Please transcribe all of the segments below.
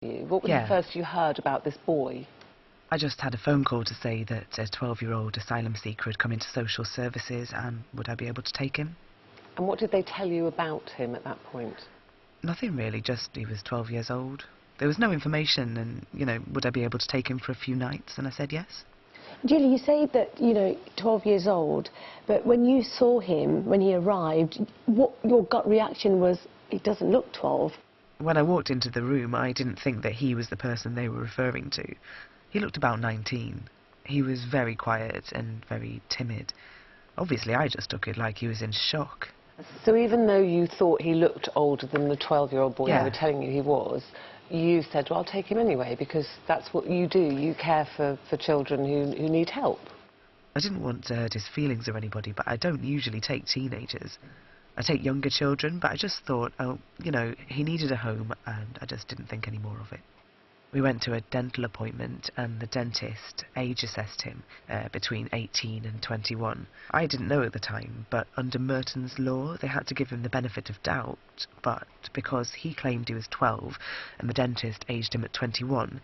What was the first you heard about this boy? I just had a phone call to say that a 12-year-old asylum seeker had come into social services and would I be able to take him? And what did they tell you about him at that point? Nothing really, just he was 12 years old. There was no information and, would I be able to take him for a few nights? And I said yes. Julie, you say that, 12 years old, but when you saw him, when he arrived, what your gut reaction was, he doesn't look 12. When I walked into the room, I didn't think that he was the person they were referring to. He looked about 19. He was very quiet and very timid. Obviously, I just took it like he was in shock. So even though you thought he looked older than the 12-year-old boy they were telling you he was, you said, well, I'll take him anyway, because that's what you do. You care for children who need help. I didn't want to hurt his feelings or anybody, but I don't usually take teenagers. I take younger children, but I just thought, he needed a home, and I just didn't think any more of it. We went to a dental appointment, and the dentist age assessed him between 18 and 21. I didn't know at the time, but under Merton's law, they had to give him the benefit of doubt. But because he claimed he was 12, and the dentist aged him at 21,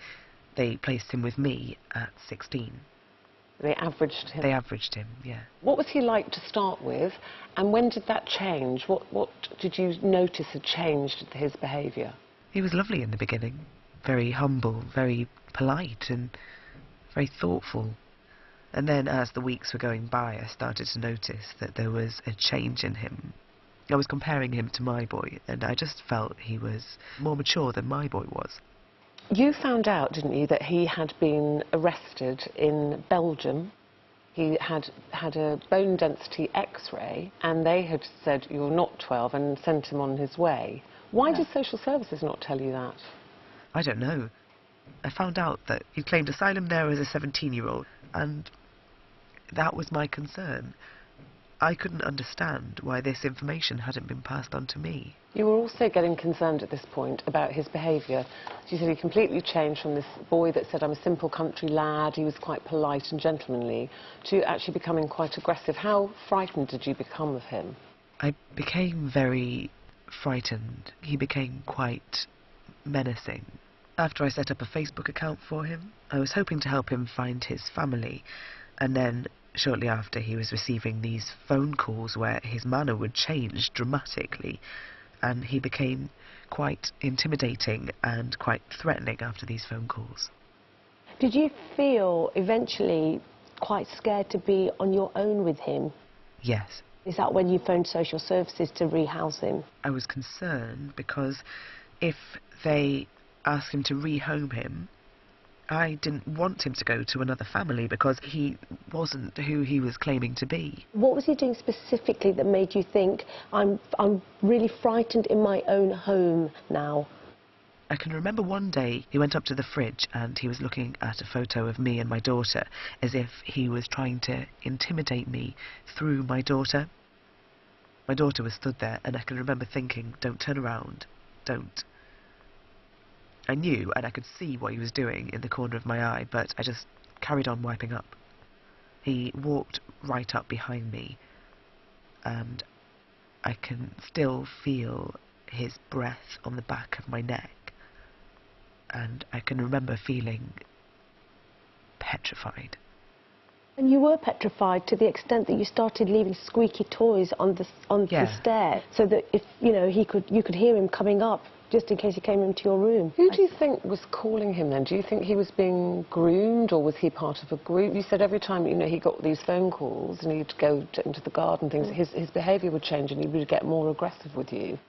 they placed him with me at 16. They averaged him? They averaged him, yeah. What was he like to start with, and when did that change? What did you notice had changed his behaviour? He was lovely in the beginning. Very humble, very polite and very thoughtful. And then as the weeks were going by, I started to notice that there was a change in him. I was comparing him to my boy, and I just felt he was more mature than my boy was. You found out, didn't you, that he had been arrested in Belgium. He had had a bone density X-ray, and they had said, you're not 12, and sent him on his way. Why did social services not tell you that? I don't know. I found out that he claimed asylum there as a 17-year-old, and that was my concern. I couldn't understand why this information hadn't been passed on to me. You were also getting concerned at this point about his behaviour. You said he completely changed from this boy that said, I'm a simple country lad, he was quite polite and gentlemanly, to actually becoming quite aggressive. How frightened did you become of him? I became very frightened. He became quite menacing. After I set up a Facebook account for him, I was hoping to help him find his family, and then shortly after he was receiving these phone calls where his manner would change dramatically, and he became quite intimidating and quite threatening after these phone calls. Did you feel eventually quite scared to be on your own with him? Yes. Is that when you phoned social services to rehouse him? I was concerned because if they asked him to rehome him, I didn't want him to go to another family because he wasn't who he was claiming to be. What was he doing specifically that made you think, I'm really frightened in my own home now? I can remember one day he went up to the fridge and he was looking at a photo of me and my daughter as if he was trying to intimidate me through my daughter. My daughter was stood there and I can remember thinking, don't turn around, don't. I knew and I could see what he was doing in the corner of my eye, but I just carried on wiping up. He walked right up behind me and I can still feel his breath on the back of my neck, and I can remember feeling petrified. And you were petrified to the extent that you started leaving squeaky toys on the stair, so that if you could hear him coming up just in case he came into your room. Who do you think was calling him then? Do you think he was being groomed, or was he part of a group? You said every time he got these phone calls and he'd go into the garden, things, his behaviour would change and he would get more aggressive with you.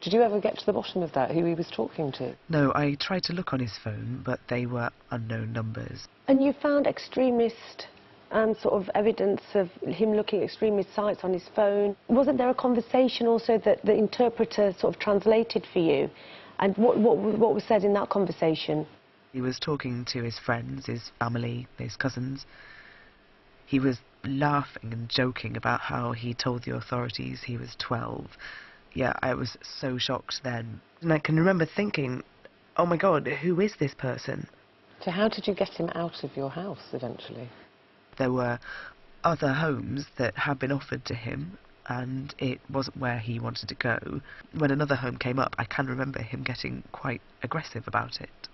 Did you ever get to the bottom of that, who he was talking to? No, I tried to look on his phone, but they were unknown numbers. And you found extremist sort of evidence of him looking at extremist sites on his phone. Wasn't there a conversation also that the interpreter sort of translated for you? And what was said in that conversation? He was talking to his friends, his family, his cousins. He was laughing and joking about how he told the authorities he was 12. Yeah, I was so shocked then. And I can remember thinking, oh my God, who is this person? So how did you get him out of your house eventually? There were other homes that had been offered to him, and it wasn't where he wanted to go. When another home came up, I can remember him getting quite aggressive about it.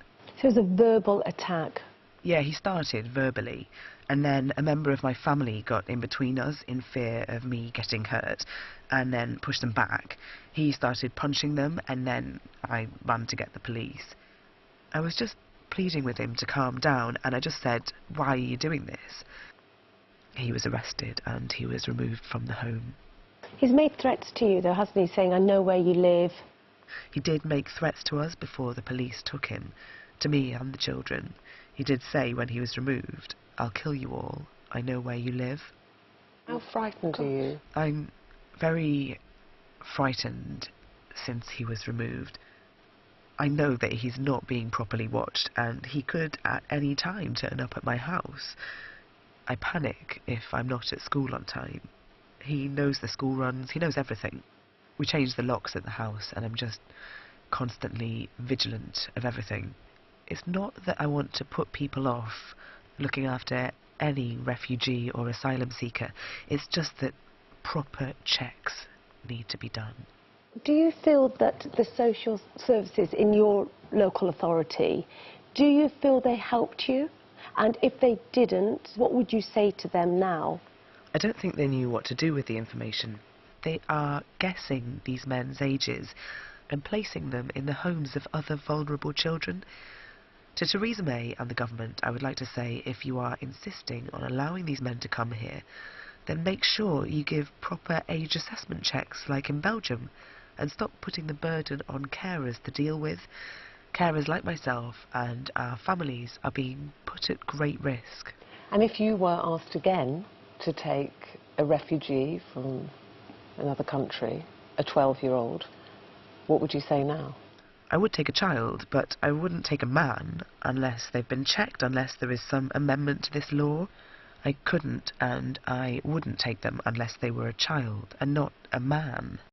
So it was a verbal attack. Yeah, he started verbally, and then a member of my family got in between us in fear of me getting hurt, and then pushed them back. He started punching them, and then I ran to get the police. I was just pleading with him to calm down, and I just said, "Why are you doing this?" He was arrested, and he was removed from the home. He's made threats to you, though, hasn't he, saying, "I know where you live"? He did make threats to us before the police took him, to me and the children. He did say when he was removed, "I'll kill you all. I know where you live." How frightened are you? I'm very frightened since he was removed. I know that he's not being properly watched, and he could at any time turn up at my house. I panic if I'm not at school on time. He knows the school runs, he knows everything. We changed the locks at the house, and I'm just constantly vigilant of everything. It's not that I want to put people off looking after any refugee or asylum seeker. It's just that proper checks need to be done. Do you feel that the social services in your local authority, do you feel they helped you? And if they didn't, what would you say to them now? I don't think they knew what to do with the information. They are guessing these men's ages and placing them in the homes of other vulnerable children. To Theresa May and the government, I would like to say, if you are insisting on allowing these men to come here, then make sure you give proper age assessment checks like in Belgium, and stop putting the burden on carers to deal with. Carers like myself and our families are being put at great risk. And if you were asked again to take a refugee from another country, a 12-year-old, what would you say now? I would take a child, but I wouldn't take a man unless they've been checked, unless there is some amendment to this law. I couldn't and I wouldn't take them unless they were a child and not a man.